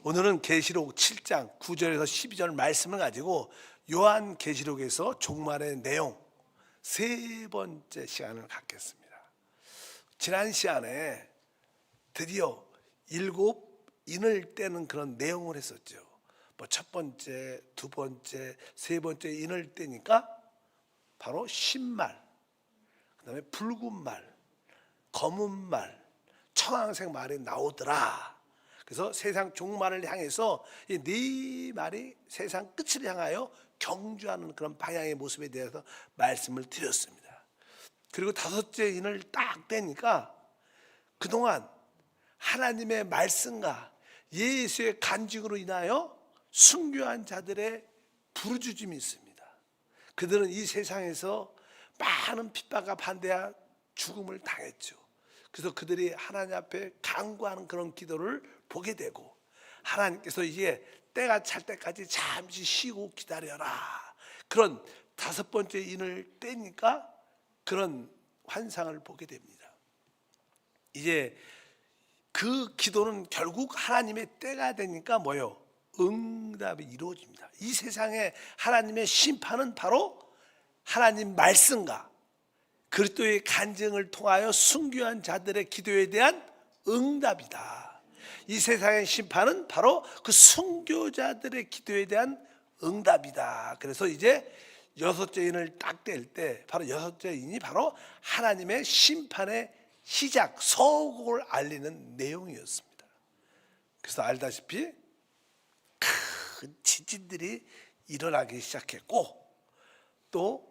오늘은 계시록 7장 9절에서 12절 말씀을 가지고 요한계시록에서 종말의 내용 세 번째 시간을 갖겠습니다. 지난 시간에 드디어 7인을 떼는 그런 내용을 했었죠. 첫 번째, 두 번째, 세 번째 인을 떼니까 바로 신말, 그 다음에 붉은 말, 검은 말, 청황색 말이 나오더라. 그래서 세상 종말을 향해서 이 네 말이 세상 끝을 향하여 경주하는 그런 방향의 모습에 대해서 말씀을 드렸습니다. 그리고 다섯째 인을 딱 떼니까 그동안 하나님의 말씀과 예수의 간증으로 인하여 순교한 자들의 부르짖음이 있습니다. 그들은 이 세상에서 많은 핍박과 반대와 죽음을 당했죠. 그래서 그들이 하나님 앞에 간구하는 그런 기도를 보게 되고, 하나님께서 이제 때가 찰 때까지 잠시 쉬고 기다려라, 그런 다섯 번째 인을 떼니까 그런 환상을 보게 됩니다. 이제 그 기도는 결국 하나님의 때가 되니까 뭐요? 응답이 이루어집니다. 이 세상에 하나님의 심판은 바로 하나님 말씀과 그리스도의 간증을 통하여 순교한 자들의 기도에 대한 응답이다. 이 세상의 심판은 바로 그 순교자들의 기도에 대한 응답이다. 그래서 이제 여섯째 인을 딱 뗄 때 바로 여섯째 인이 바로 하나님의 심판의 시작, 서곡을 알리는 내용이었습니다. 그래서 알다시피 큰 지진들이 일어나기 시작했고, 또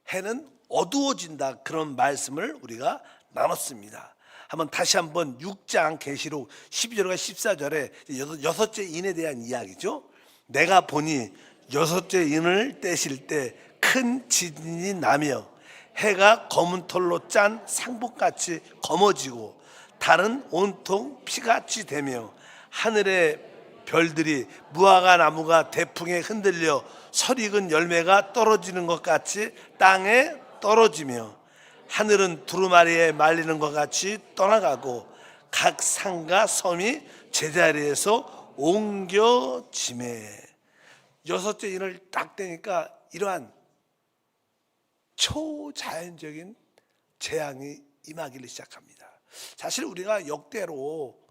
해는 어두워진다, 그런 말씀을 우리가 나눴습니다. 다시 한번 6장 계시록 12절과 14절에 여섯째 인에 대한 이야기죠. 내가 보니 여섯째 인을 떼실 때 큰 지진이 나며 해가 검은 털로 짠 상복같이 검어지고 달은 온통 피같이 되며 하늘의 별들이 무화과 나무가 대풍에 흔들려 설익은 열매가 떨어지는 것 같이 땅에 떨어지며 하늘은 두루마리에 말리는 것 같이 떠나가고 각 산과 섬이 제자리에서 옮겨지매. 여섯째 인을 딱 떼니까 이러한 초자연적인 재앙이 임하기를 시작합니다. 사실 우리가 역대로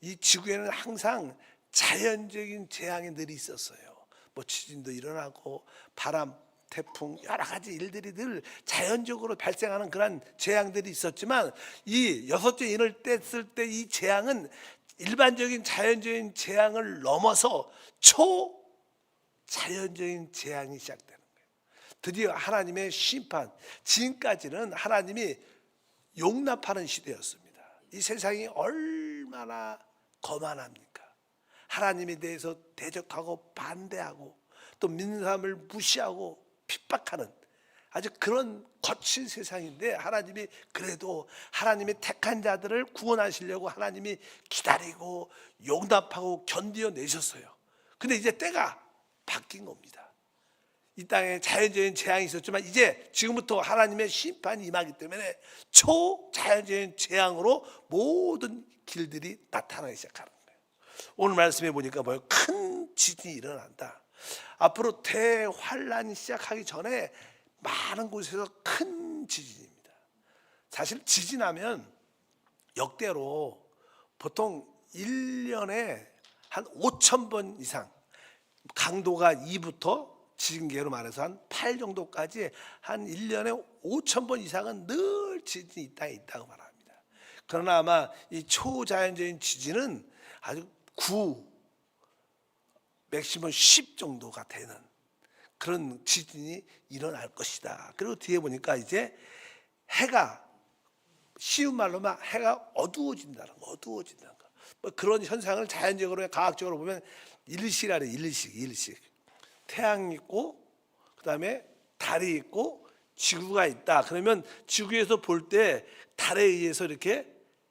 이 지구에는 항상 자연적인 재앙이 늘 있었어요. 지진도 일어나고 바람, 태풍, 여러 가지 일들이 늘 자연적으로 발생하는 그런 재앙들이 있었지만, 이 여섯째 인을 뗐을 때 이 재앙은 일반적인 자연적인 재앙을 넘어서 초자연적인 재앙이 시작되는 거예요. 드디어 하나님의 심판, 지금까지는 하나님이 용납하는 시대였습니다. 이 세상이 얼마나 거만합니까? 하나님에 대해서 대적하고 반대하고 또 믿는 사람을 무시하고 핍박하는 아주 그런 거친 세상인데, 하나님이 그래도 하나님의 택한 자들을 구원하시려고 하나님이 기다리고 용납하고 견디어내셨어요. 근데 이제 때가 바뀐 겁니다. 이 땅에 자연적인 재앙이 있었지만 이제 지금부터 하나님의 심판이 임하기 때문에 초자연적인 재앙으로 모든 길들이 나타나기 시작하는 거예요. 오늘 말씀해 보니까 뭐예요? 큰 지진이 일어난다. 앞으로 대환란이 시작하기 전에 많은 곳에서 큰 지진입니다. 사실 지진하면 역대로 보통 1년에 한 5,000번 이상, 강도가 2부터 지진계로 말해서 한 8 정도까지 한 1년에 5,000번 이상은 늘 지진이 이 땅에 있다고 말합니다. 그러나 아마 이 초자연적인 지진은 아주 9, 맥시멈 10 정도가 되는 그런 지진이 일어날 것이다. 그리고 뒤에 보니까 이제 해가, 쉬운 말로만 해가 어두워진다는 거. 그런 현상을 자연적으로 과학적으로 보면 일시라래. 일식. 태양이 있고 그다음에 달이 있고 지구가 있다. 그러면 지구에서 볼 때 달에 의해서 이렇게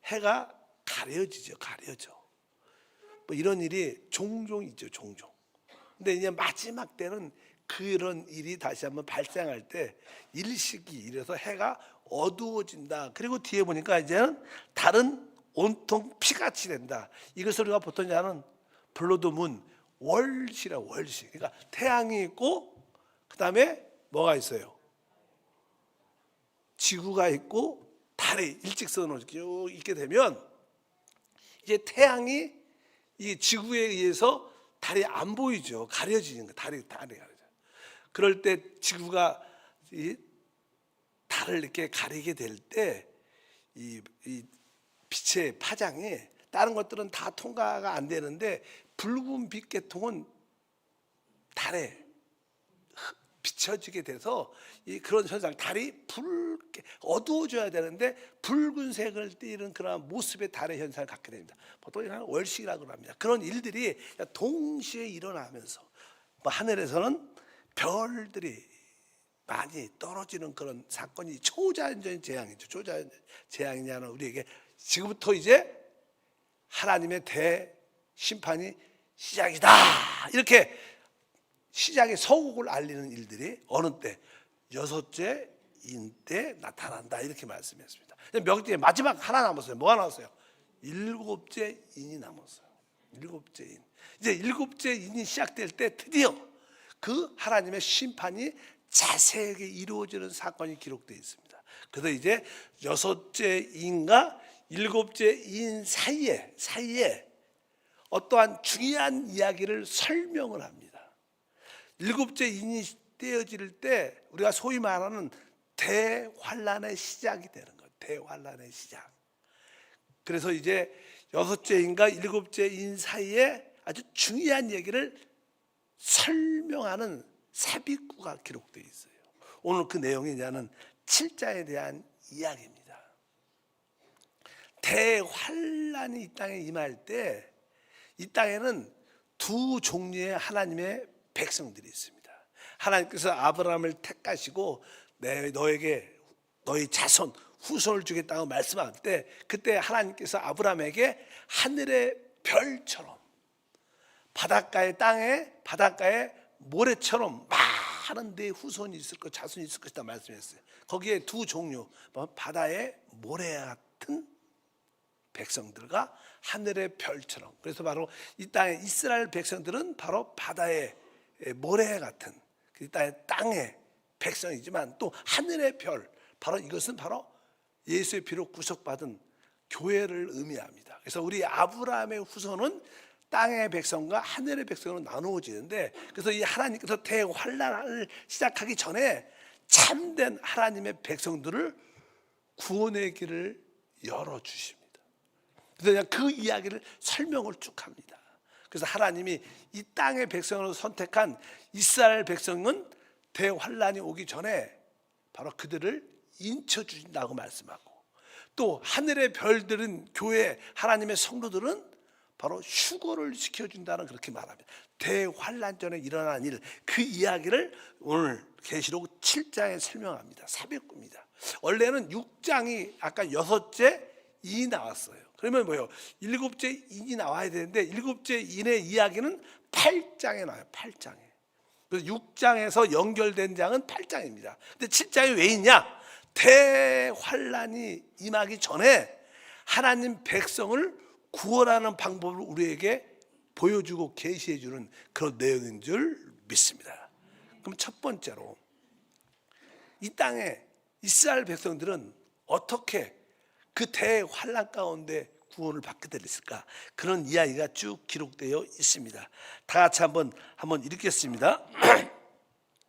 해가 가려져. 이런 일이 종종 있죠. 근데 이제 마지막 때는 그런 일이 다시 한번 발생할 때 일식이, 이래서 해가 어두워진다. 그리고 뒤에 보니까 이제는 달은 온통 피같이 된다. 이것을 우리가 보통 하는 블러드문, 월시라 월시. 그러니까 태양이 있고 그 다음에 뭐가 있어요? 지구가 있고 달이 일직선으로 쭉 있게 되면 이제 태양이 이 지구에 의해서 달이 안 보이죠. 가려지는 거, 달이 가려져. 그럴 때 지구가 이 달을 이렇게 가리게 될 때 이 빛의 파장이 다른 것들은 다 통과가 안 되는데 붉은 빛 계통은 달에 비춰지게 돼서 그런 현상, 달이 붉게 어두워져야 되는데 붉은색을 띠는 그런 모습의 달의 현상을 갖게 됩니다. 보통 이런 월식이라고 합니다. 그런 일들이 동시에 일어나면서 하늘에서는 별들이 많이 떨어지는 그런 사건이 초자연적인 재앙이죠. 초자연적 재앙이냐는 우리에게 지금부터 이제 하나님의 대심판이 시작이다. 이렇게 시작의 서곡을 알리는 일들이 어느 때? 여섯째 인 때 나타난다. 이렇게 말씀했습니다. 명제 마지막 하나 남았어요. 뭐가 남았어요? 일곱째 인이 남았어요. 일곱째 인. 이제 일곱째 인이 시작될 때 드디어 그 하나님의 심판이 자세하게 이루어지는 사건이 기록되어 있습니다. 그래서 이제 여섯째 인과 일곱째 인 사이에 어떠한 중요한 이야기를 설명을 합니다. 일곱째 인이 떼어질 때 우리가 소위 말하는 대환란의 시작이 되는 거예요. 대환란의 시작. 그래서 이제 여섯째 인과 일곱째 인 사이에 아주 중요한 얘기를 설명하는 삽입구가 기록되어 있어요. 오늘 그 내용이냐는 7장에 대한 이야기입니다. 대환란이 이 땅에 임할 때 이 땅에는 두 종류의 하나님의 백성들이 있습니다. 하나님께서 아브라함을 택하시고 너에게 너희 자손 후손을 주겠다고 말씀할 때 그때 하나님께서 아브라함에게 하늘의 별처럼 바닷가의 땅에 바닷가의 모래처럼 많은 내 후손이 있을 것, 자손이 있을 것이다 말씀했어요. 거기에 두 종류, 바다의 모래 같은 백성들과 하늘의 별처럼. 그래서 바로 이 땅의 이스라엘 백성들은 바로 바다의 모래 같은 그 땅의 백성이지만 또 하늘의 별, 바로 이것은 바로 예수의 피로 구속받은 교회를 의미합니다. 그래서 우리 아브라함의 후손은 땅의 백성과 하늘의 백성으로 나누어지는데, 그래서 이 하나님께서 대환란을 시작하기 전에 참된 하나님의 백성들을 구원의 길을 열어주십니다. 그래서 그 이야기를 설명을 쭉 합니다. 그래서 하나님이 이 땅의 백성으로 선택한 이스라엘 백성은 대환란이 오기 전에 바로 그들을 인쳐주신다고 말씀하고, 또 하늘의 별들은 교회 하나님의 성도들은 바로 휴거를 시켜준다는 그렇게 말합니다. 대환란 전에 일어난 일, 그 이야기를 오늘 계시록 7장에 설명합니다. 삽입구입니다. 원래는 6장이 아까 여섯째 인이 나왔어요. 그러면 뭐예요? 일곱째 인이 나와야 되는데 일곱째 인의 이야기는 8장에 나와요. 8장에. 그래서 6장에서 연결된 장은 8장입니다. 근데 7장이 왜 있냐? 대환란이 임하기 전에 하나님 백성을 구원하는 방법을 우리에게 보여주고 계시해 주는 그런 내용인 줄 믿습니다. 그럼 첫 번째로 이 땅에 이스라엘 백성들은 어떻게 그 대환란 가운데 구원을 받게 됐을까? 그런 이야기가 쭉 기록되어 있습니다. 다 같이 한번 읽겠습니다.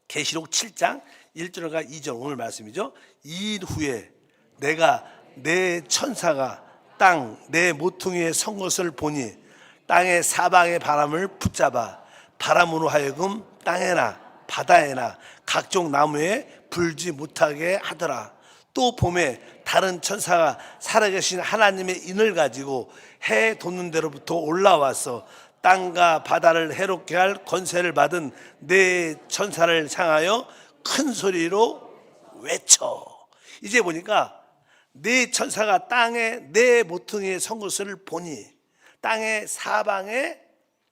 계시록 7장 1절과 2절 오늘 말씀이죠. 이일 후에 내가 내 천사가 땅 내 모퉁이에 선 것을 보니 땅의 사방의 바람을 붙잡아 바람으로 하여금 땅에나 바다에나 각종 나무에 불지 못하게 하더라. 또 봄에 다른 천사가 살아계신 하나님의 인을 가지고 해 돋는 데로부터 올라와서 땅과 바다를 해롭게 할 권세를 받은 네 천사를 향하여 큰 소리로 외쳐. 이제 보니까 네 천사가 땅에 네 모퉁이에 선 것을 보니 땅의 사방에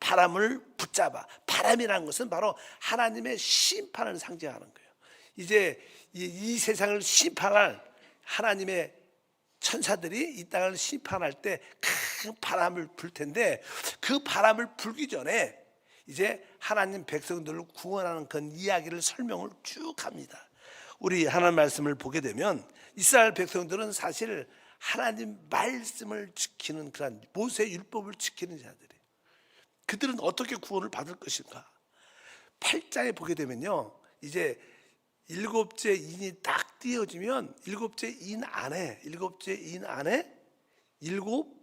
바람을 붙잡아. 바람이라는 것은 바로 하나님의 심판을 상징하는 거예요. 이제 이 세상을 심판할 하나님의 천사들이 이 땅을 심판할 때 큰 바람을 불 텐데, 그 바람을 불기 전에 이제 하나님 백성들을 구원하는 그런 이야기를 설명을 쭉 합니다. 우리 하나님 말씀을 보게 되면 이스라엘 백성들은 사실 하나님 말씀을 지키는 그런 모세 율법을 지키는 자들이, 그들은 어떻게 구원을 받을 것인가? 8장에 보게 되면요, 이제 일곱째 인이 딱 띄어지면 일곱째 인 안에 일곱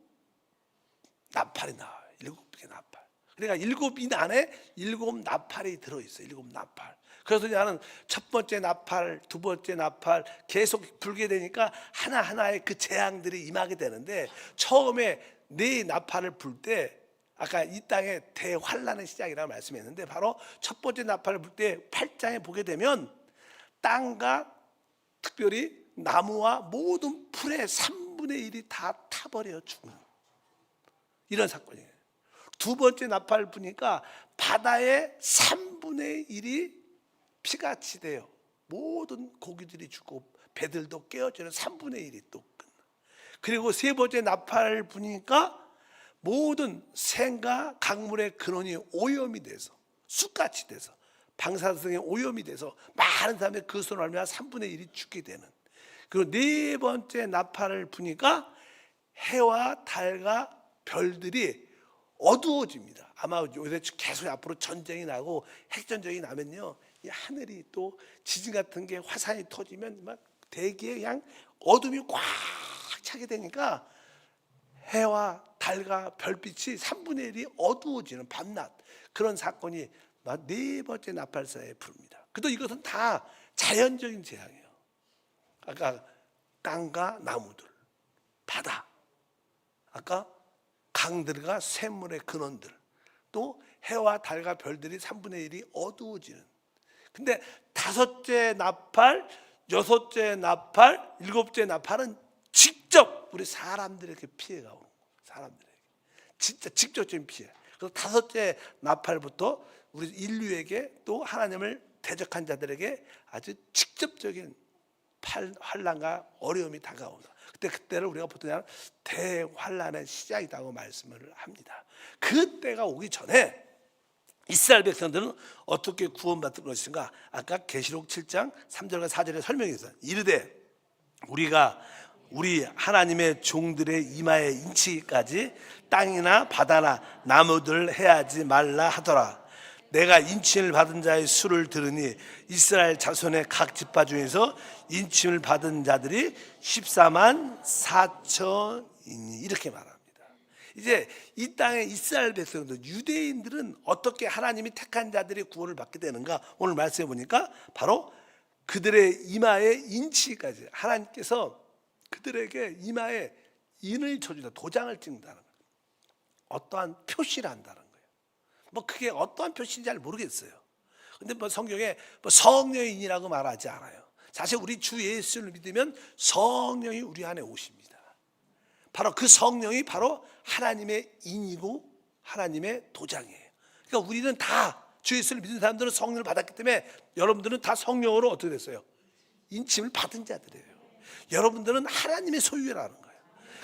나팔이 나와요. 일곱 개 나팔. 그러니까 일곱 인 안에 일곱 나팔이 들어있어요. 일곱 나팔. 그래서 나는 첫 번째 나팔, 두 번째 나팔 계속 불게 되니까 하나하나의 그 재앙들이 임하게 되는데, 처음에 네 나팔을 불 때 아까 이 땅의 대환란의 시작이라고 말씀했는데, 바로 첫 번째 나팔을 불 때 8장에 보게 되면 땅과 특별히 나무와 모든 풀의 3분의 1이 다 타버려 죽는 이런 사건이에요. 두 번째 나팔을 부니까 바다의 3분의 1이 피같이 돼요. 모든 고기들이 죽고 배들도 깨어지는 3분의 1이 또 끝나. 그리고 세 번째 나팔을 부니까 모든 생과 강물의 근원이 오염이 돼서 쑥같이 돼서 방사성에 오염이 돼서 많은 사람들이 그것으로 말미암아 3분의 1이 죽게 되는. 그리고 네 번째 나팔을 부니까 해와 달과 별들이 어두워집니다. 아마 요새 계속 앞으로 전쟁이 나고 핵전쟁이 나면요, 이 하늘이 또 지진 같은 게 화산이 터지면 막 대기에 그냥 어둠이 꽉 차게 되니까 해와 달과 별빛이 3분의 1이 어두워지는 밤낮, 그런 사건이 네 번째 나팔사에 부릅니다. 그래도 이것은 다 자연적인 재앙이에요. 아까 땅과 나무들, 바다, 아까 강들과 샘물의 근원들, 또 해와 달과 별들이 3분의 1이 어두워지는. 근데 다섯째 나팔, 여섯째 나팔, 일곱째 나팔은 직접 우리 사람들에게 피해가 오는 거예요. 사람들에게 진짜 직접적인 피해. 그래서 다섯째 나팔부터 우리 인류에게, 또 하나님을 대적한 자들에게 아주 직접적인 환난과 어려움이 다가온다. 그때를 우리가 보통 대환난의 시작이라고 말씀을 합니다. 그때가 오기 전에 이스라엘 백성들은 어떻게 구원받을 것인가? 아까 계시록 7장 3절과 4절에 설명했어요. 이르되 우리가 우리 하나님의 종들의 이마에 인치기까지 땅이나 바다나 나무들 해하지 말라 하더라. 내가 인침을 받은 자의 수를 들으니 이스라엘 자손의 각 지파 중에서 인침을 받은 자들이 14만 4천이니, 이렇게 말합니다. 이제 이 땅의 이스라엘 백성들, 유대인들은 어떻게 하나님이 택한 자들이 구원을 받게 되는가? 오늘 말씀해 보니까 바로 그들의 이마에 인치기까지, 하나님께서 그들에게 이마에 인을 쳐준다, 도장을 찍는다는 거예요. 어떠한 표시를 한다는 거예요. 뭐 그게 어떠한 표시인지 잘 모르겠어요. 근데 뭐 성경에 뭐 성령의 인이라고 말하지 않아요. 사실 우리 주 예수를 믿으면 성령이 우리 안에 오십니다. 바로 그 성령이 바로 하나님의 인이고 하나님의 도장이에요. 그러니까 우리는 다 주 예수를 믿는 사람들은 성령을 받았기 때문에 여러분들은 다 성령으로 어떻게 됐어요? 인침을 받은 자들이에요. 여러분들은 하나님의 소유라는 거예요.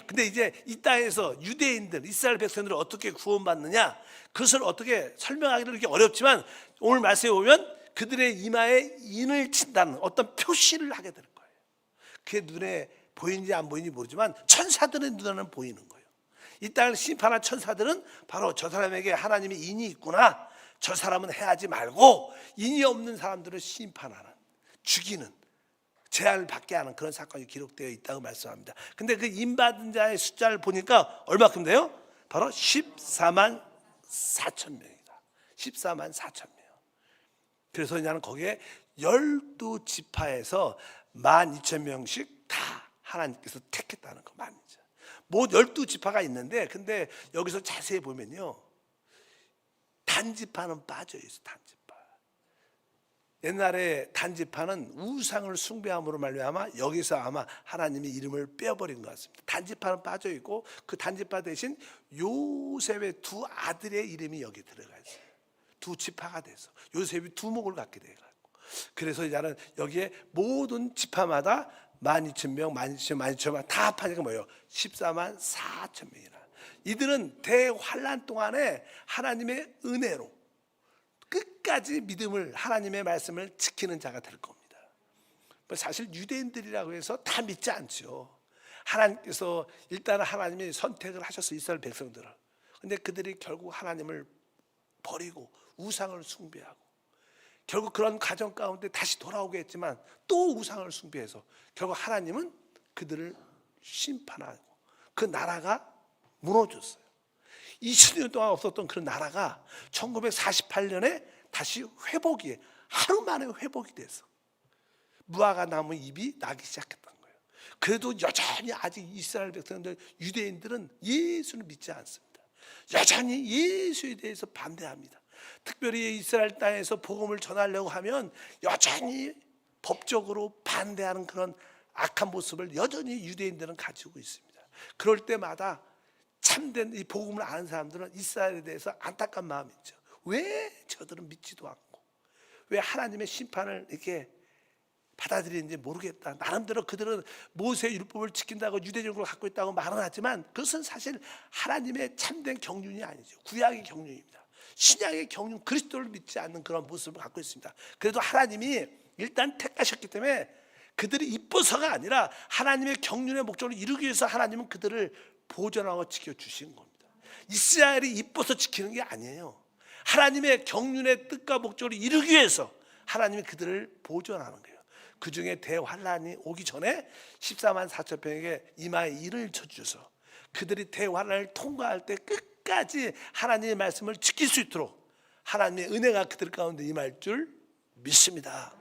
근데 이제 이 땅에서 유대인들, 이스라엘 백성들을 어떻게 구원받느냐, 그것을 어떻게 설명하기는 이렇게 어렵지만, 오늘 말씀에 보면 그들의 이마에 인을 친다는 어떤 표시를 하게 될 거예요. 그게 눈에 보이는지 안 보이는지 모르지만 천사들의 눈에는 보이는 거예요. 이 땅을 심판한 천사들은 바로 저 사람에게 하나님의 인이 있구나, 저 사람은 해하지 말고, 인이 없는 사람들을 심판하는, 죽이는, 재앙을 받게 하는 그런 사건이 기록되어 있다고 말씀합니다. 근데 그 인받은 자의 숫자를 보니까 얼마큼 돼요? 바로 14만 4천 명이다. 14만 4천 명. 그래서 나는 거기에 12지파에서 12,000명씩 다 하나님께서 택했다는 거 맞죠? 뭐 12지파가 있는데, 근데 여기서 자세히 보면요, 단지파는 빠져 있어. 단지파. 옛날에 단지파는 우상을 숭배함으로 말미암아 여기서 아마 하나님의 이름을 빼어버린 것 같습니다. 단지파는 빠져 있고, 그 단지파 대신 요셉의 두 아들의 이름이 여기 들어가 있어요. 두 지파가 돼서 요셉이 두목을 갖게 돼요. 그래서 나는 여기에 모든 지파마다 12,000명, 12,000명 다 합하니까 뭐예요? 14만 4천 명이라. 이들은 대환란 동안에 하나님의 은혜로 끝까지 믿음을, 하나님의 말씀을 지키는 자가 될 겁니다. 사실 유대인들이라고 해서 다 믿지 않죠. 하나님께서 일단 하나님이 선택을 하셨어요, 이스라엘 백성들을. 근데 그들이 결국 하나님을 버리고 우상을 숭배하고 결국 그런 과정 가운데 다시 돌아오게 했지만 또 우상을 숭배해서 결국 하나님은 그들을 심판하고 그 나라가 무너졌어요. 20년 동안 없었던 그런 나라가 1948년에 다시 회복이, 하루 만에 회복이 돼서 무화과 나무 잎이 나기 시작했던 거예요. 그래도 여전히 아직 이스라엘 백성들, 유대인들은 예수를 믿지 않습니다. 여전히 예수에 대해서 반대합니다. 특별히 이스라엘 땅에서 복음을 전하려고 하면 여전히 법적으로 반대하는 그런 악한 모습을 여전히 유대인들은 가지고 있습니다. 그럴 때마다 참된 이 복음을 아는 사람들은 이스라엘에 대해서 안타까운 마음이 있죠. 왜 저들은 믿지도 않고 왜 하나님의 심판을 이렇게 받아들이는지 모르겠다. 나름대로 그들은 모세의 율법을 지킨다고 유대적으로 갖고 있다고 말은 하지만 그것은 사실 하나님의 참된 경륜이 아니죠. 구약의 경륜입니다. 신약의 경륜, 그리스도를 믿지 않는 그런 모습을 갖고 있습니다. 그래도 하나님이 일단 택하셨기 때문에 그들이 이뻐서가 아니라 하나님의 경륜의 목적을 이루기 위해서 하나님은 그들을 보존하고 지켜주신 겁니다. 이스라엘이 이뻐서 지키는 게 아니에요. 하나님의 경륜의 뜻과 목적을 이루기 위해서 하나님이 그들을 보존하는 거예요. 그 중에 대환란이 오기 전에 14만 4천 명에게 이마에 일을 쳐주셔서 그들이 대환란을 통과할 때 끝까지 하나님의 말씀을 지킬 수 있도록 하나님의 은혜가 그들 가운데 임할 줄 믿습니다.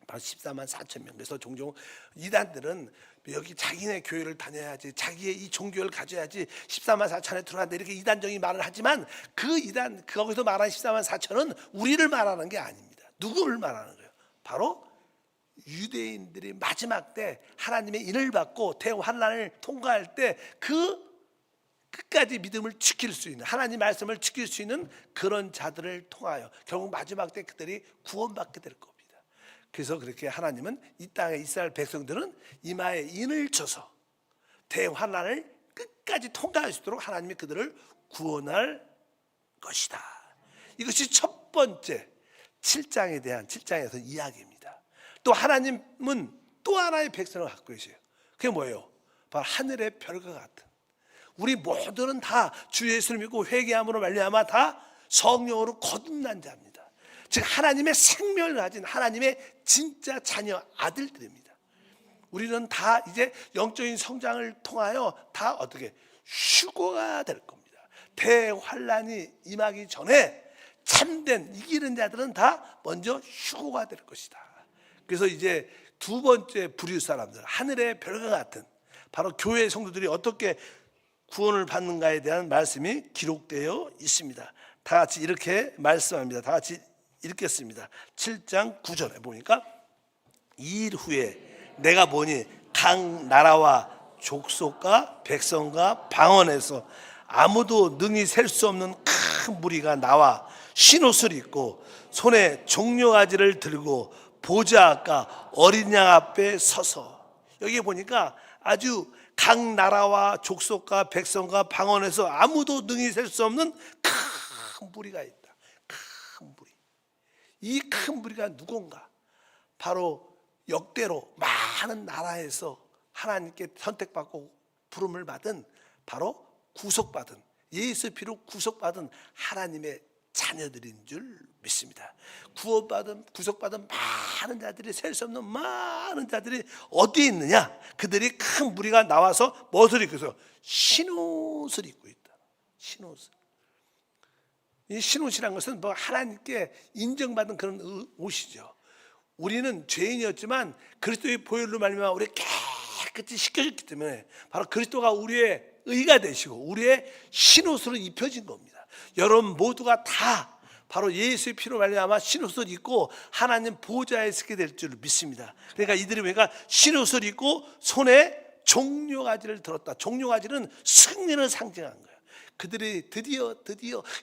바로 14만 4천 명. 그래서 종종 이단들은 여기 자기네 교회를 다녀야지, 자기의 이 종교를 가져야지 14만 4천에 들어간다, 이렇게 이단적인 말을 하지만 그 이단, 거기서 말하는 14만 4천은 우리를 말하는 게 아닙니다. 누구를 말하는 거예요? 바로 유대인들이 마지막 때 하나님의 인을 받고 대환란을 통과할 때 그 끝까지 믿음을 지킬 수 있는, 하나님 말씀을 지킬 수 있는 그런 자들을 통하여 결국 마지막 때 그들이 구원받게 될 겁니다. 그래서 그렇게 하나님은 이 땅의 이스라엘 백성들은 이마에 인을 쳐서 대환란을 끝까지 통과할 수 있도록 하나님이 그들을 구원할 것이다. 이것이 첫 번째 7장에서 이야기입니다. 또 하나님은 또 하나의 백성을 갖고 계세요. 그게 뭐예요? 바로 하늘의 별과 같은, 우리 모두는 다 주 예수를 믿고 회개함으로 말미암아 다 성령으로 거듭난 자입니다. 즉 하나님의 생명을 가진 하나님의 진짜 자녀 아들들입니다. 우리는 다 이제 영적인 성장을 통하여 다 어떻게 휴거가 될 겁니다. 대환란이 임하기 전에 참된 이기는 자들은 다 먼저 휴거가 될 것이다. 그래서 이제 두 번째 부류 사람들, 하늘의 별과 같은 바로 교회 성도들이 어떻게 구원을 받는가에 대한 말씀이 기록되어 있습니다. 다 같이 이렇게 말씀합니다. 다 같이 읽겠습니다. 7장 9절에 보니까 이 일 후에 내가 보니 각 나라와 족속과 백성과 방언에서 아무도 능히 셀 수 없는 큰 무리가 나와 흰옷을 입고 손에 종려가지를 들고 보좌 아까 어린 양 앞에 서서, 여기 보니까 아주 각 나라와 족속과 백성과 방언에서 아무도 능히 셀 수 없는 큰 무리가 있다. 큰 무리. 이 큰 무리가 누군가? 바로 역대로 많은 나라에서 하나님께 선택받고 부름을 받은, 바로 구속받은, 예수 피로 구속받은 하나님의 자녀들인 줄 믿습니다. 구원받은, 구속받은 많은 자들이, 셀 수 없는 많은 자들이 어디에 있느냐? 그들이 큰 무리가 나와서 무엇을 입고 있어요? 흰옷을 입고 있다. 흰옷을. 이 흰옷이라는 것은 뭐 하나님께 인정받은 그런 옷이죠. 우리는 죄인이었지만 그리스도의 보혈로 말미암아 우리 깨끗이 씻겨졌기 때문에 바로 그리스도가 우리의 의가 되시고 우리의 흰옷으로 입혀진 겁니다. 여러분 모두가 다 바로 예수의 피로 말미암아 흰옷을 입고 하나님 보좌에 서게 될 줄 믿습니다. 그러니까 이들이 보니까 흰옷을 입고 손에 종려가지를 들었다. 종려가지는 승리를 상징한 거예요. 그들이 드디어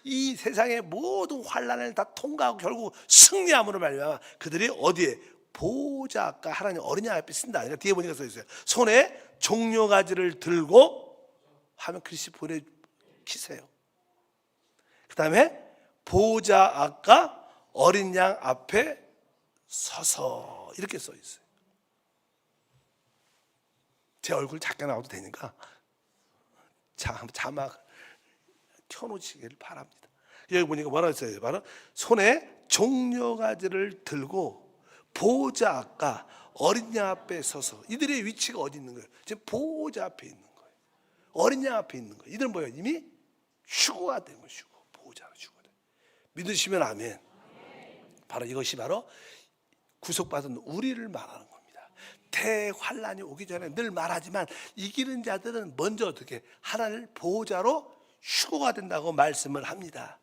이 세상의 모든 환난을 다 통과하고 결국 승리함으로 말미암아 그들이 어디에? 보호자, 아까 하나님 어린 양 앞에 쓴다. 그러니까 뒤에 보니까 써 있어요. 손에 종려가지를 들고 하면 글씨 보내 키세요. 그 다음에 보호자 아까 어린 양 앞에 서서 이렇게 써 있어요. 제 얼굴 작게 나와도 되니까 자막 켜놓으시길 바랍니다. 여기 보니까 뭐라고 써요? 바로 손에 종려가지를 들고 보호자 아까 어린 양 앞에 서서. 이들의 위치가 어디 있는 거예요? 지금 보호자 앞에 있는 거예요. 어린 양 앞에 있는 거예요. 이들은 뭐예요? 이미 휴거가 된 거예요. 보호자로 휴거돼. 믿으시면 아멘. 바로 이것이 바로 구속받은 우리를 말하는 겁니다. 대환란이 오기 전에 늘 말하지만 이기는 자들은 먼저 어떻게 하나님을 보호자로 휴거가 된다고 말씀을 합니다.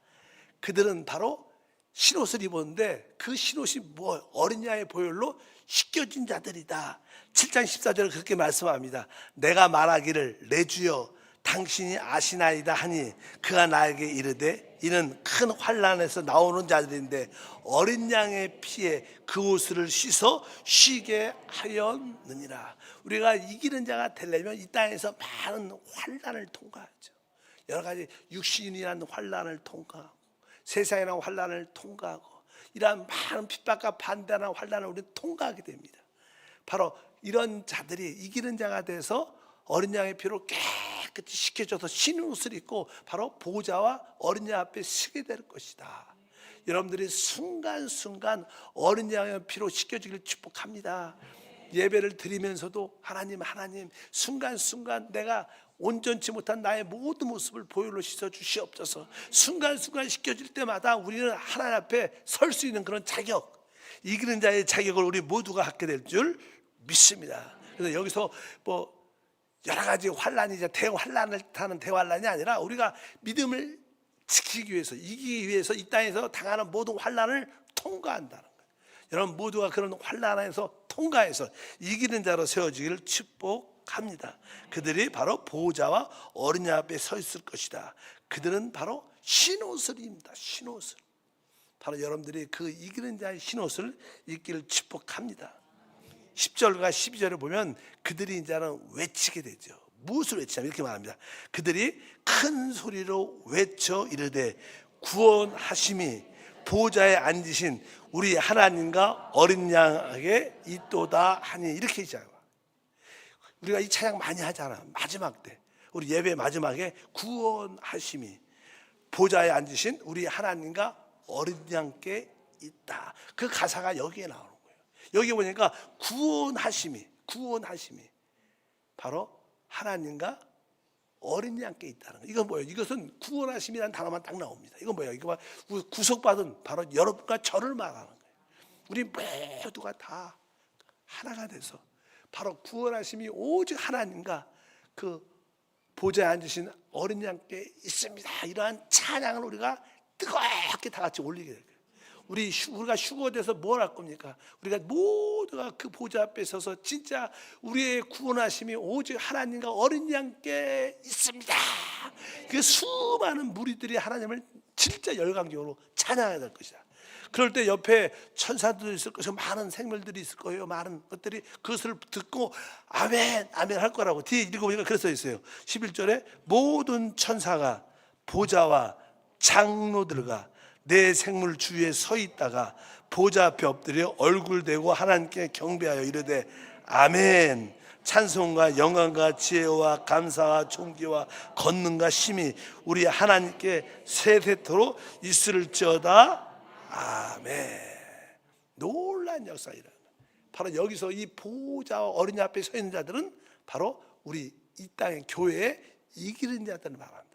그들은 바로 신옷을 입었는데 그 신옷이 뭐 어린 양의 보혈로 씻겨진 자들이다. 7장 14절에 그렇게 말씀합니다. 내가 말하기를 내 주여 당신이 아시나이다 하니 그가 나에게 이르되 이는 큰 환난에서 나오는 자들인데 어린 양의 피에 그 옷을 씻어 쉬게 하였느니라. 우리가 이기는 자가 되려면 이 땅에서 많은 환난을 통과하죠. 여러 가지 육신이라는 환난을 통과하고 세상이라는 환난을 통과하고 이러한 많은 핍박과 반대하는 환난을 우리는 통과하게 됩니다. 바로 이런 자들이 이기는 자가 돼서 어린 양의 피로 깨끗이 씻겨져서 신은 옷을 입고 바로 보호자와 어린 양 앞에 서게 될 것이다. 여러분들이 순간순간 어린 양의 피로 씻겨지기를 축복합니다. 예배를 드리면서도 하나님 순간순간 내가 온전치 못한 나의 모든 모습을 보혈로 씻어 주시옵소서. 순간순간 씻겨질 때마다 우리는 하나님 앞에 설 수 있는 그런 자격, 이기는 자의 자격을 우리 모두가 갖게 될 줄 믿습니다. 그래서 여기서 뭐 여러 가지 환란이자 대환란을 타는 대환란이 아니라 우리가 믿음을 지키기 위해서, 이기기 위해서 이 땅에서 당하는 모든 환란을 통과한다는 거예요. 여러분 모두가 그런 환란에서 통과해서 이기는 자로 세워지기를 축복합니다. 그들이 바로 보호자와 어린 양 앞에 서 있을 것이다. 그들은 바로 신옷을 입는다. 신옷을. 바로 여러분들이 그 이기는 자의 신옷을 입기를 축복합니다. 10절과 12절을 보면 그들이 이제는 외치게 되죠. 무엇을 외치냐면 이렇게 말합니다. 그들이 큰 소리로 외쳐 이르되 구원하심이 보호자에 앉으신 우리 하나님과 어린 양에게 있도다 하니 이렇게 시작해요. 우리가 이 찬양 많이 하잖아. 마지막 때 우리 예배 마지막에 구원하심이 보좌에 앉으신 우리 하나님과 어린 양께 있다. 그 가사가 여기에 나오는 거예요. 여기 보니까 구원하심이 바로 하나님과 어린 양께 있다는 거예요. 이건 뭐예요? 이것은 구원하심이라는 단어만 딱 나옵니다. 이건 뭐예요? 이거 구속받은 바로 여러분과 저를 말하는 거예요. 우리 모두가 다 하나가 돼서 바로 구원하심이 오직 하나님과 그 보좌에 앉으신 어린 양께 있습니다. 이러한 찬양을 우리가 뜨겁게 다 같이 올리게 될 거예요. 우리가 휴거돼서 뭘 할 겁니까? 우리가 모두가 그 보좌 앞에 서서 진짜 우리의 구원하심이 오직 하나님과 어린 양께 있습니다. 그 수많은 무리들이 하나님을 진짜 열광적으로 찬양해야 될 것이다. 그럴 때 옆에 천사들도 있을 것이고 많은 생물들이 있을 거예요. 많은 것들이 그것을 듣고 아멘 아멘 할 거라고. 뒤에 읽어보니까 그랬어 있어요. 11절에 모든 천사가 보좌와 장로들과 내 생물 주위에 서 있다가 보좌 앞에 엎드려 얼굴 대고 하나님께 경배하여 이르되 아멘. 찬송과 영광과 지혜와 감사와 존귀와 권능과 심이 우리 하나님께 세세토록 있을지어다. 아멘. 놀라운 역사이라. 바로 여기서 이 보호자와 어린 양 앞에 서 있는 자들은 바로 우리 이 땅의 교회에 이기는 자들을 말합니다.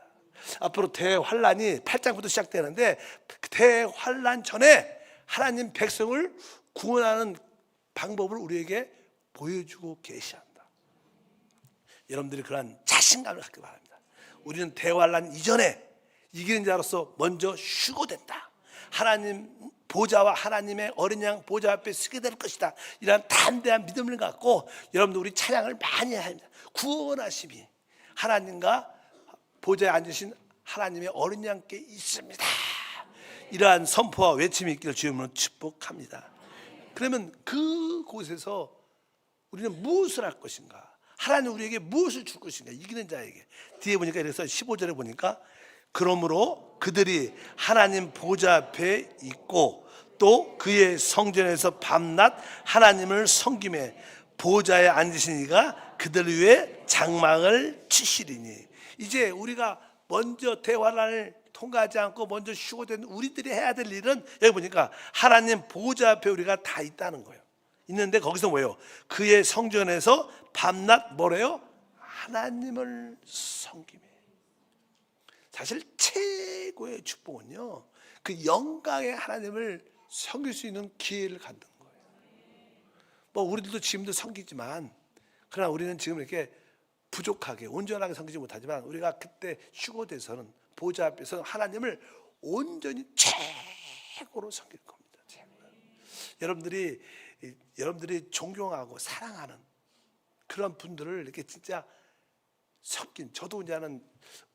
앞으로 대환란이 8장부터 시작되는데 대환란 전에 하나님 백성을 구원하는 방법을 우리에게 보여주고 계시한다. 여러분들이 그러한 자신감을 갖기 바랍니다. 우리는 대환란 이전에 이기는 자로서 먼저 휴거된다. 하나님 보좌와 하나님의 어린 양 보좌 앞에 서게 될 것이다. 이러한 담대한 믿음을 갖고 여러분들 우리 찬양을 많이 해야 합니다. 구원하심이 하나님과 보좌에 앉으신 하나님의 어린 양께 있습니다. 이러한 선포와 외침이 있기를 주님으로 축복합니다. 그러면 그곳에서 우리는 무엇을 할 것인가? 하나님 우리에게 무엇을 줄 것인가? 이기는 자에게. 뒤에 보니까 이래서 15절에 보니까 그러므로 그들이 하나님 보좌 앞에 있고 또 그의 성전에서 밤낮 하나님을 섬기매 보좌에 앉으신 이가 그들 위에 장막을 치시리니. 이제 우리가 먼저 대환란을 통과하지 않고 먼저 쉬고 된 우리들이 해야 될 일은 여기 보니까 하나님 보좌 앞에 우리가 다 있다는 거예요. 있는데 거기서 뭐예요? 그의 성전에서 밤낮 뭐래요? 하나님을 섬기며. 사실 최고의 축복은요, 그 영광의 하나님을 섬길 수 있는 기회를 갖는 거예요. 뭐 우리들도 지금도 섬기지만, 그러나 우리는 지금 이렇게 부족하게 온전하게 섬기지 못하지만, 우리가 그때 휴거돼서는 보좌 앞에서 하나님을 온전히 최고로 섬길 겁니다. 여러분들이 존경하고 사랑하는 그런 분들을 이렇게 진짜 섬긴, 저도 이제는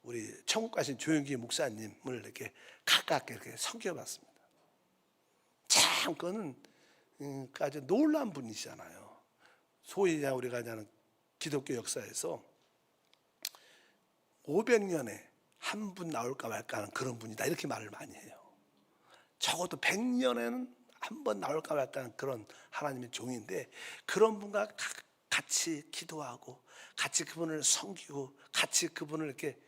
우리 천국 가신 조영기 목사님을 이렇게 가깝게 이렇게 섬겨봤습니다. 참 그거는 아주 놀라운 분이시잖아요. 소위 우리가 하는 기독교 역사에서 500년에 한 분 나올까 말까 하는 그런 분이다, 이렇게 말을 많이 해요. 적어도 100년에는 한 번 나올까 말까 하는 그런 하나님의 종인데, 그런 분과 같이 기도하고 같이 그분을 섬기고 같이 그분을 이렇게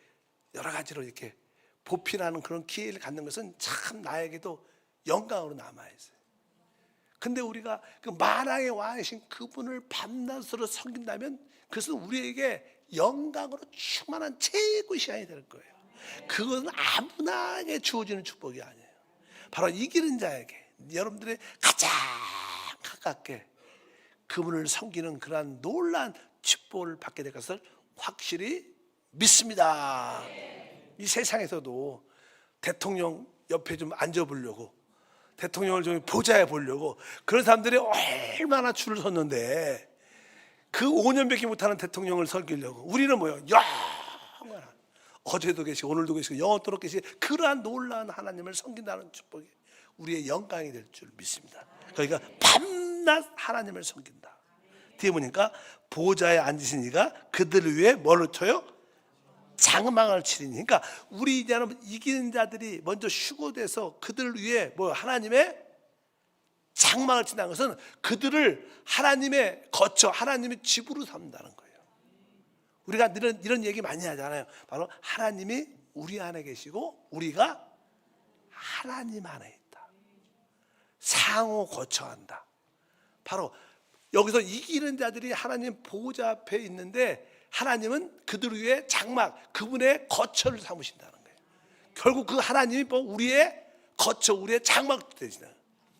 여러 가지로 이렇게 보필하는 그런 기회를 갖는 것은 참 나에게도 영광으로 남아있어요. 근데 우리가 그 만왕의 왕이신 그분을 밤낮으로 섬긴다면 그것은 우리에게 영광으로 충만한 최고의 시간이 될 거예요. 그것은 아무나에게 주어지는 축복이 아니에요. 바로 이기는 자에게, 여러분들의 가장 가깝게 그분을 섬기는 그러한 놀라운 축복을 받게 될 것을 확실히 믿습니다. 이 세상에서도 대통령 옆에 좀 앉아보려고, 대통령을 좀 보좌해 보려고 그런 사람들이 얼마나 줄을 섰는데, 그 5년밖에 못하는 대통령을 섬기려고 우리는 뭐예요? 영원한, 어제도 계시고 오늘도 계시고 영원토록 계시고 그러한 놀라운 하나님을 섬긴다는 축복이 우리의 영광이 될 줄 믿습니다. 그러니까 밤낮 하나님을 섬긴다. 뒤에 보니까 보좌에 앉으신 이가 그들을 위해 뭐를 쳐요? 장막을 치리니. 그러니까 우리 이제는 이기는 자들이 먼저 휴거돼서 그들을 위해 뭐 하나님의 장막을 친다는 것은 그들을 하나님의 거처, 하나님의 집으로 삼는다는 거예요. 우리가 이런 얘기 많이 하잖아요. 바로 하나님이 우리 안에 계시고 우리가 하나님 안에 있다. 상호 거처한다. 바로 여기서 이기는 자들이 하나님 보좌 앞에 있는데, 하나님은 그들 위해 장막, 그분의 거처를 삼으신다는 거예요. 결국 그 하나님이 뭐 우리의 거처, 우리의 장막 되시는,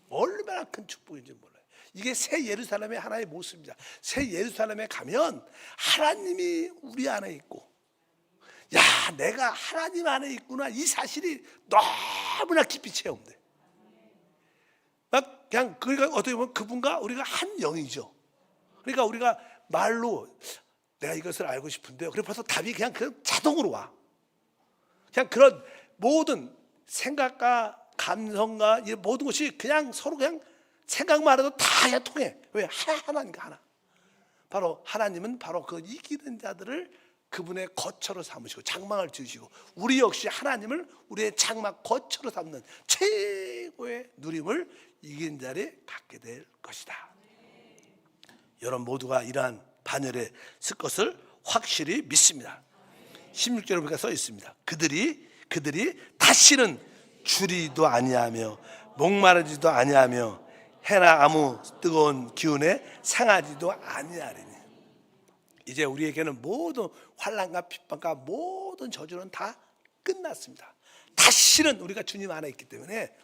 얼마나 큰 축복인지 몰라요. 이게 새 예루살렘의 하나의 모습입니다. 새 예루살렘에 가면 하나님이 우리 안에 있고, 야, 내가 하나님 안에 있구나, 이 사실이 너무나 깊이 체험돼. 막 그냥 그러니까 어떻게 보면 그분과 우리가 한 영이죠. 그러니까 우리가 말로 내가 이것을 알고 싶은데요, 그래 벌써 답이 그냥 자동으로 와. 그냥 그런 모든 생각과 감성과 이 모든 것이 그냥 서로 그냥 생각만 해도 다 그냥 통해. 왜? 하나니까 하나. 바로 하나님은 바로 그 이기는 자들을 그분의 거처로 삼으시고 장막을 지으시고, 우리 역시 하나님을 우리의 장막 거처로 삼는 최고의 누림을 이기는 자리에 갖게 될 것이다. 여러분 모두가 이러한 반열에 쓸 것을 확실히 믿습니다. 16절에 보니까 써 있습니다. 그들이 다시는 줄이도 아니하며 목마르지도 아니하며 해나 아무 뜨거운 기운에 상하지도 아니하리니. 이제 우리에게는 모든 환난과 핍박과 모든 저주는 다 끝났습니다. 다시는 우리가 주님 안에 있기 때문에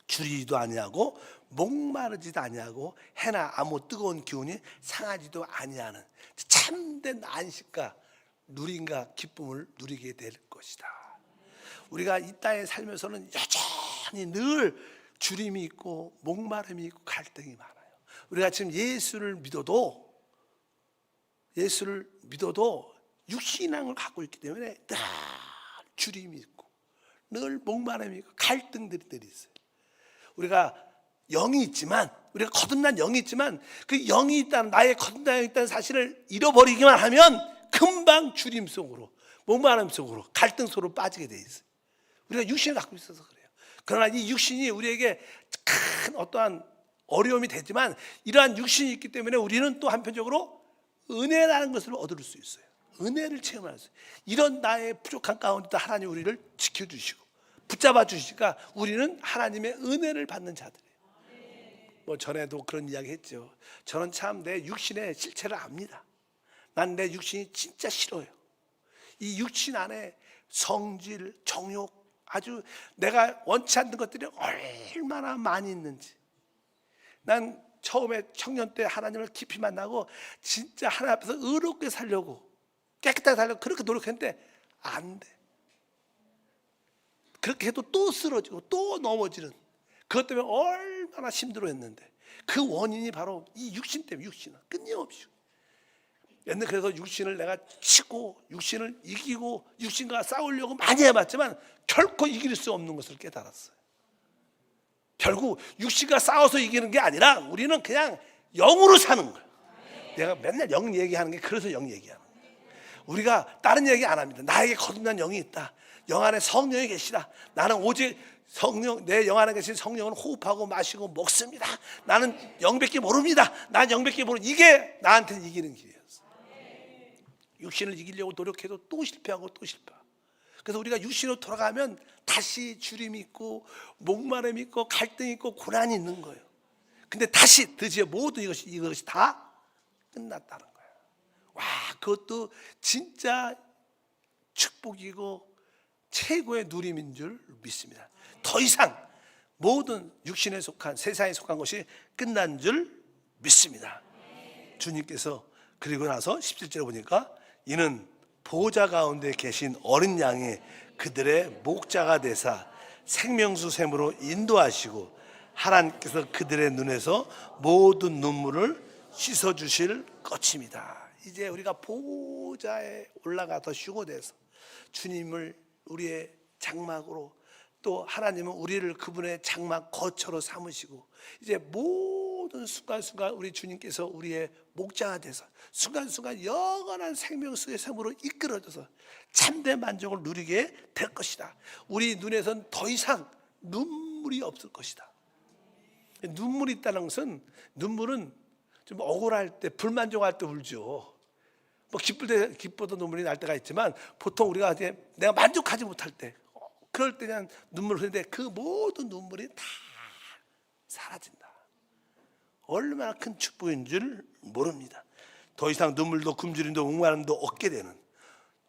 줄이지도 아니하고 목마르지도 아니하고 해나 아무 뜨거운 기운이 상하지도 아니하는 참된 안식과 누림과 기쁨을 누리게 될 것이다. 우리가 이 땅에 살면서는 여전히 늘 주림이 있고 목마름이 있고 갈등이 많아요. 우리가 지금 예수를 믿어도 육신왕을 갖고 있기 때문에 늘 주림이 있고 늘 목마름이 있고 갈등들이 있어요. 우리가 영이 있지만, 우리가 거듭난 영이 있지만 그 영이 있다는, 나의 거듭난 영이 있다는 사실을 잃어버리기만 하면 금방 주림 속으로, 목마름 속으로, 갈등 속으로 빠지게 돼 있어요. 우리가 육신을 갖고 있어서 그래요. 그러나 이 육신이 우리에게 큰 어떠한 어려움이 되지만, 이러한 육신이 있기 때문에 우리는 또 한편적으로 은혜라는 것을 얻을 수 있어요. 은혜를 체험할 수 있어요. 이런 나의 부족한 가운데도 하나님 우리를 지켜주시고 붙잡아 주시니까 우리는 하나님의 은혜를 받는 자들이에요. 뭐 전에도 그런 이야기 했죠. 저는 참 내 육신의 실체를 압니다. 난 내 육신이 진짜 싫어요. 이 육신 안에 성질, 정욕, 아주 내가 원치 않는 것들이 얼마나 많이 있는지. 난 처음에 청년 때 하나님을 깊이 만나고 진짜 하나님 앞에서 의롭게 살려고, 깨끗하게 살려고 그렇게 노력했는데 안 돼. 그렇게 해도 또 쓰러지고 또 넘어지는, 그것 때문에 얼마나 힘들어했는데 그 원인이 바로 이 육신 때문에, 육신은 끊임없이. 옛날 그래서 육신을 내가 치고 육신을 이기고 육신과 싸우려고 많이 해봤지만 결코 이길 수 없는 것을 깨달았어요. 결국 육신과 싸워서 이기는 게 아니라 우리는 그냥 영으로 사는 거예요. 내가 맨날 영 얘기하는 게 그래서 영 얘기하는 거예요. 우리가 다른 얘기 안 합니다. 나에게 거듭난 영이 있다, 영 안에 성령이 계시다, 나는 오직 성령, 내 영 안에 계신 성령을 호흡하고 마시고 먹습니다, 나는 영밖에 모릅니다, 난 영밖에 모르는, 이게 나한테는 이기는 길이었어요. 육신을 이기려고 노력해도 또 실패하고 또 실패하고. 그래서 우리가 육신으로 돌아가면 다시 주림이 있고 목마름이 있고 갈등이 있고 고난이 있는 거예요. 근데 다시 드디어 모든 이것이 다 끝났다는 거예요. 와, 그것도 진짜 축복이고 최고의 누림인 줄 믿습니다. 더 이상 모든 육신에 속한, 세상에 속한 것이 끝난 줄 믿습니다. 주님께서 그리고 나서 17절에 보니까 이는 보좌 가운데 계신 어린 양이 그들의 목자가 되사 생명수 샘으로 인도하시고 하나님께서 그들의 눈에서 모든 눈물을 씻어주실 것입니다. 이제 우리가 보좌에 올라가서 휴거돼서 주님을 우리의 장막으로, 또 하나님은 우리를 그분의 장막 거처로 삼으시고, 이제 모든 순간순간 우리 주님께서 우리의 목자가 돼서 순간순간 영원한 생명수의 샘으로 이끌어져서 참된 만족을 누리게 될 것이다. 우리 눈에선 더 이상 눈물이 없을 것이다. 눈물이 있다는 것은, 눈물은 좀 억울할 때, 불만족할 때 울죠. 뭐 기쁠 때 기뻐도 눈물이 날 때가 있지만 보통 우리가 이제 내가 만족하지 못할 때, 그럴 때 그냥 눈물을 흘리는데 그 모든 눈물이 다 사라진다. 얼마나 큰 축복인 줄 모릅니다. 더 이상 눈물도 굶주림도 목마름도 없게 되는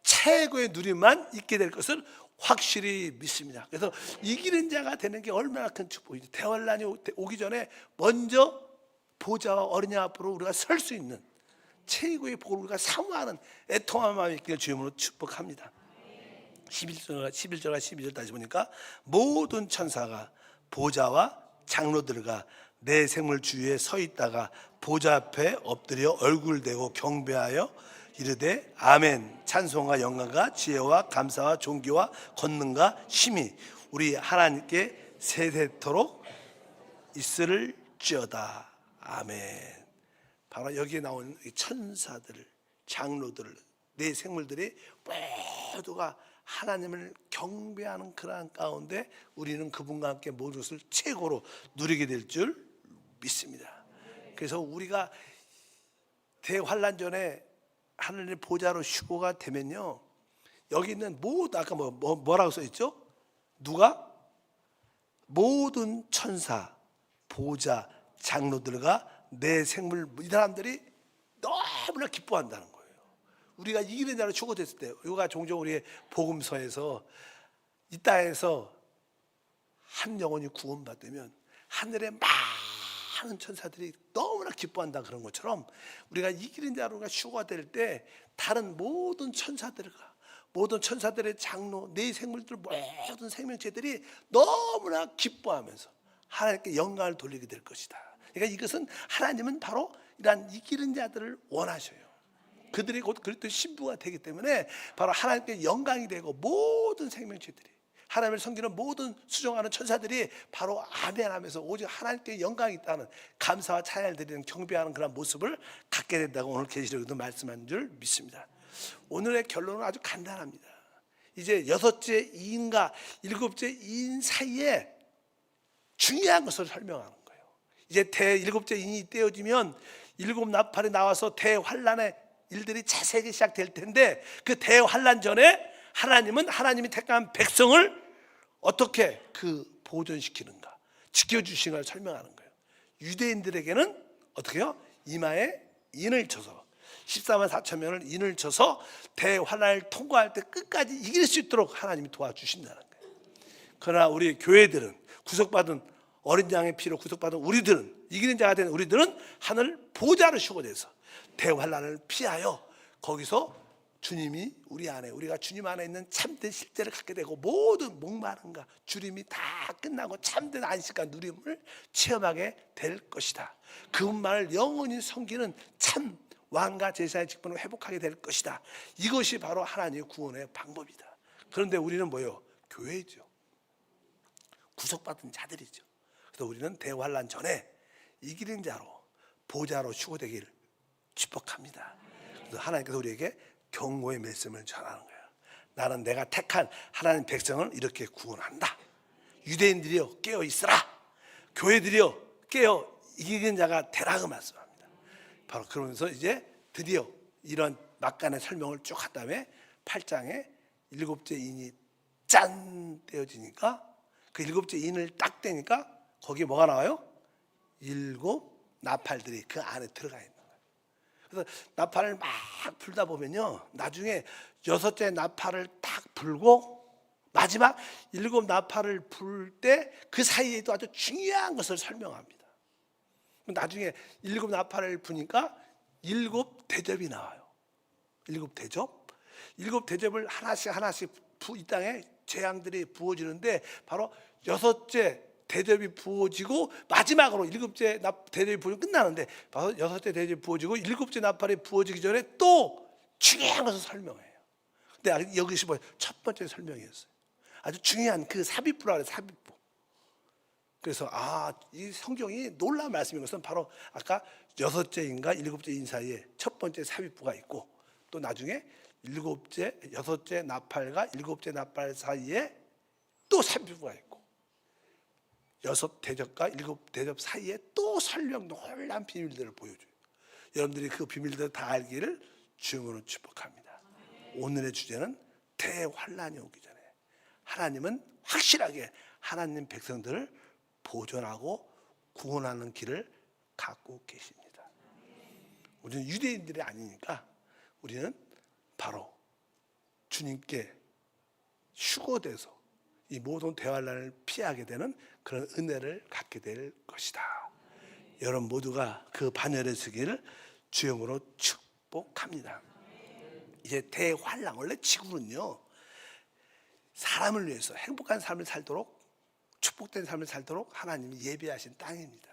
최고의 누림만 있게 될 것을 확실히 믿습니다. 그래서 이기는 자가 되는 게 얼마나 큰 축복이죠. 대환란이 오기 전에 먼저 보좌와 어린 양 앞으로 우리가 설 수 있는 최고의 복을 우리가 사모하는 애통한 마음이 있기를 주님으로 축복합니다. 11절과 12절 다시 보니까 모든 천사가 보좌와 장로들과 내 생물 주위에 서 있다가 보좌 앞에 엎드려 얼굴 대고 경배하여 이르되 아멘. 찬송과 영광과 지혜와 감사와 존귀와 권능과 힘이 우리 하나님께 세세토록 있을지어다. 아멘. 바로 여기에 나오는 천사들, 장로들, 내 생물들이 모두가 하나님을 경배하는 그러한 가운데 우리는 그분과 함께 모든 것을 최고로 누리게 될 줄 믿습니다. 그래서 우리가 대환란 전에 하늘의 보좌로 휴거가 되면요, 여기 있는 모든, 아까 뭐라고 써 있죠? 누가? 모든 천사, 보좌, 장로들과 내 생물, 이 사람들이 너무나 기뻐한다는 거예요. 우리가 이기는 자로 휴거됐을 때, 이거가 종종 우리의 복음서에서 이 땅에서 한 영혼이 구원받으면 하늘의 많은 천사들이 너무나 기뻐한다 그런 것처럼, 우리가 이기는 자로가 휴거될 때 다른 모든 천사들과 모든 천사들의 장로, 내 생물들, 모든 생명체들이 너무나 기뻐하면서 하나님께 영광을 돌리게 될 것이다. 그러니까 이것은 하나님은 바로 이러한 이기는 자들을 원하셔요. 그들이 곧 그리스도의 신부가 되기 때문에 바로 하나님께 영광이 되고 모든 생명체들이 하나님을 섬기는 모든 수종하는 천사들이 바로 아멘하면서 오직 하나님께 영광이 있다는 감사와 찬양을 드리는 경배하는 그런 모습을 갖게 된다고 오늘 계시록에도 말씀한 줄 믿습니다. 오늘의 결론은 아주 간단합니다. 이제 여섯째 이인과 일곱째 이인 사이에 중요한 것을 설명하는 거예요. 이제 일곱째 인이 떼어지면 일곱 나팔이 나와서 대환란의 일들이 자세하게 시작될 텐데, 그 대환란 전에 하나님은 하나님이 택한 백성을 어떻게 보존시키는가, 지켜주시는 걸 설명하는 거예요. 유대인들에게는 어떻게 해요? 이마에 인을 쳐서 14만 4천 명을 인을 쳐서 대환란을 통과할 때 끝까지 이길 수 있도록 하나님이 도와주신다는 거예요. 그러나 우리 교회들은, 구속받은 어린 양의 피로 구속받은 우리들은, 이기는 자가 된 우리들은 하늘 보좌로 휴거돼서 대환란을 피하여 거기서 주님이 우리 안에, 우리가 주님 안에 있는 참된 실제를 갖게 되고 모든 목마름과 주림이 다 끝나고 참된 안식과 누림을 체험하게 될 것이다. 그분만을 영원히 섬기는 참 왕과 제사의 직분을 회복하게 될 것이다. 이것이 바로 하나님의 구원의 방법이다. 그런데 우리는 뭐예요? 교회죠. 구속받은 자들이죠. 그래서 우리는 대환란 전에 이기는 자로 보좌로 휴거되기를 축복합니다. 그래서 하나님께서 우리에게 경고의 말씀을 전하는 거예요. 나는 내가 택한 하나님 백성을 이렇게 구원한다. 유대인들이여 깨어 있으라. 교회들이여 깨어 이기는 자가 되라고 말씀합니다. 바로 그러면서 이제 드디어 이런 막간의 설명을 쭉 한 다음에 8장에 일곱째 인이 짠 떼어지니까, 그 일곱째 인을 딱 떼니까 거기에 뭐가 나와요? 일곱 나팔들이 그 안에 들어가 있는 거예요. 그래서 나팔을 막 불다 보면요, 나중에 여섯째 나팔을 딱 불고 마지막 일곱 나팔을 불 때 그 사이에도 아주 중요한 것을 설명합니다. 나중에 일곱 나팔을 부니까 일곱 대접이 나와요. 일곱 대접. 일곱 대접을 하나씩 하나씩 이 땅에 재앙들이 부어지는데, 바로 여섯째 대접이 부어지고 마지막으로 일곱째 대접이 부어지고 끝나는데, 바로 여섯째 대접이 부어지고 일곱째 나팔이 부어지기 전에 또 중요한 것을 설명해요. 근데 여기서 첫 번째 설명이었어요. 아주 중요한 그 삽입부라 그래요. 삽입부. 그래서 이 성경이 놀라운 말씀인 것은 바로 아까 여섯째 인과 일곱째 인 사이에 첫 번째 삽입부가 있고, 또 나중에 여섯째 나팔과 일곱째 나팔 사이에 또 삽입부가 있고, 여섯 대접과 일곱 대접 사이에 또 설명, 놀라운 비밀들을 보여줘요. 여러분들이 그 비밀들을 다 알기를 주님으로 축복합니다. 오늘의 주제는 대환란이 오기 전에 하나님은 확실하게 하나님 백성들을 보존하고 구원하는 길을 갖고 계십니다. 우리는 유대인들이 아니니까 우리는 바로 주님께 휴거돼서 이 모든 대환란을 피하게 되는 그런 은혜를 갖게 될 것이다. 여러분 모두가 그 반열에 서기를 주님으로 축복합니다. 이제 대환란, 원래 지구는요, 사람을 위해서 행복한 삶을 살도록, 축복된 삶을 살도록 하나님이 예비하신 땅입니다.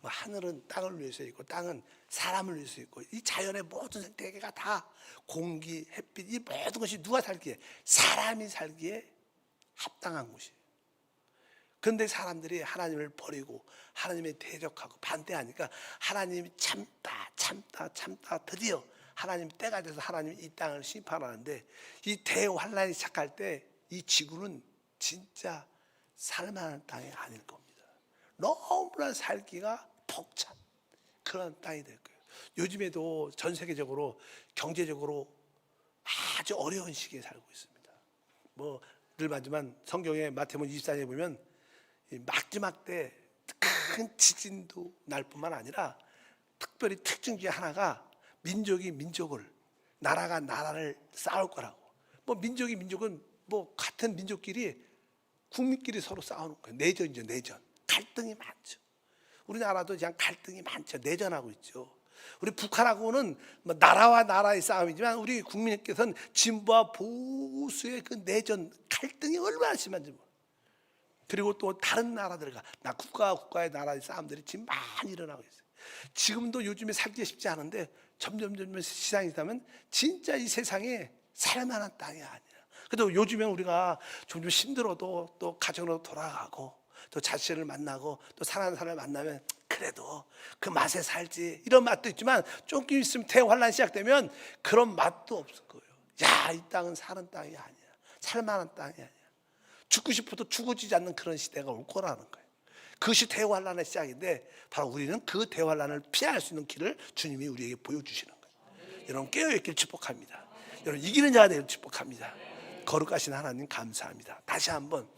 하늘은 땅을 위해서 있고 땅은 사람을 위해서 있고, 이 자연의 모든 생태계가 다 공기, 햇빛, 이 모든 것이 누가 살기에? 사람이 살기에 합당한 곳이에요. 그런데 사람들이 하나님을 버리고 하나님에 대적하고 반대하니까 하나님이 참다 드디어 하나님 때가 돼서 하나님이 이 땅을 심판하는데, 이 대환란이 시작할 때 이 지구는 진짜 살만한 땅이 아닐 겁니다. 너무나 살기가 벅찬 그런 땅이 될 거예요. 요즘에도 전 세계적으로 경제적으로 아주 어려운 시기에 살고 있습니다. 늘 말지만 성경의 마태복음 24장에 보면 마지막 때 큰 지진도 날 뿐만 아니라 특별히 특징 중에 하나가 민족이 민족을, 나라가 나라를 싸울 거라고. 민족은 같은 민족끼리, 국민끼리 서로 싸우는 거예요. 내전이죠, 내전. 갈등이 많죠. 우리나라도 그냥 갈등이 많죠. 내전하고 있죠. 우리 북한하고는 나라와 나라의 싸움이지만 우리 국민께서는 진보와 보수의 그 내전, 갈등이 얼마나 심한지 몰라요. 그리고 또 다른 나라들과 국가와 국가의 나라의 싸움들이 지금 많이 일어나고 있어요. 지금도 요즘에 살기 쉽지 않은데 점점 시장이 되면 진짜 이 세상에 살만한 땅이 아니야. 그래도 요즘에 우리가 좀 힘들어도 또 가정으로 돌아가고 또 자신을 만나고 또 사랑하는 사람을 만나면 그래도 그 맛에 살지 이런 맛도 있지만 조금 있으면 대환란 시작되면 그런 맛도 없을 거예요. 야, 이 땅은 사는 땅이 아니야. 살만한 땅이 아니야. 죽고 싶어도 죽어지지 않는 그런 시대가 올 거라는 거예요. 그것이 대환란의 시작인데 바로 우리는 그 대환란을 피할 수 있는 길을 주님이 우리에게 보여주시는 거예요. 여러분 깨어있길 축복합니다. 여러분 이기는 자가 되기를 축복합니다. 거룩하신 하나님 감사합니다. 다시 한번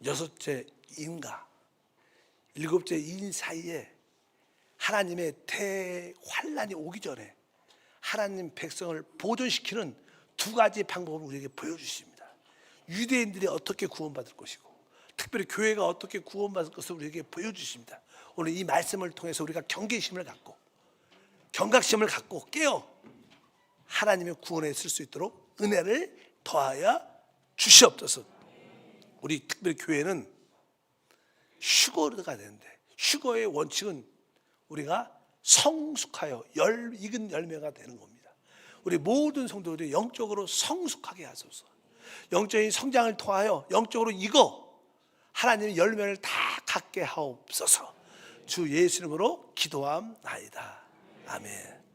여섯째 인과 일곱째 인 사이에 하나님의 대환란이 오기 전에 하나님 백성을 보존시키는 두 가지 방법을 우리에게 보여주십니다. 유대인들이 어떻게 구원받을 것이고 특별히 교회가 어떻게 구원받을 것을 우리에게 보여주십니다. 오늘 이 말씀을 통해서 우리가 경계심을 갖고 경각심을 갖고 깨어 하나님의 구원에 쓸 수 있도록 은혜를 더하여 주시옵소서. 우리 특별히 교회는 휴거가 되는데 휴거의 원칙은 우리가 성숙하여 익은 열매가 되는 겁니다. 우리 모든 성도들이 영적으로 성숙하게 하소서. 영적인 성장을 통하여 영적으로 익어 하나님의 열매를 다 갖게 하옵소서. 주 예수 이름으로 기도함나이다. 아멘.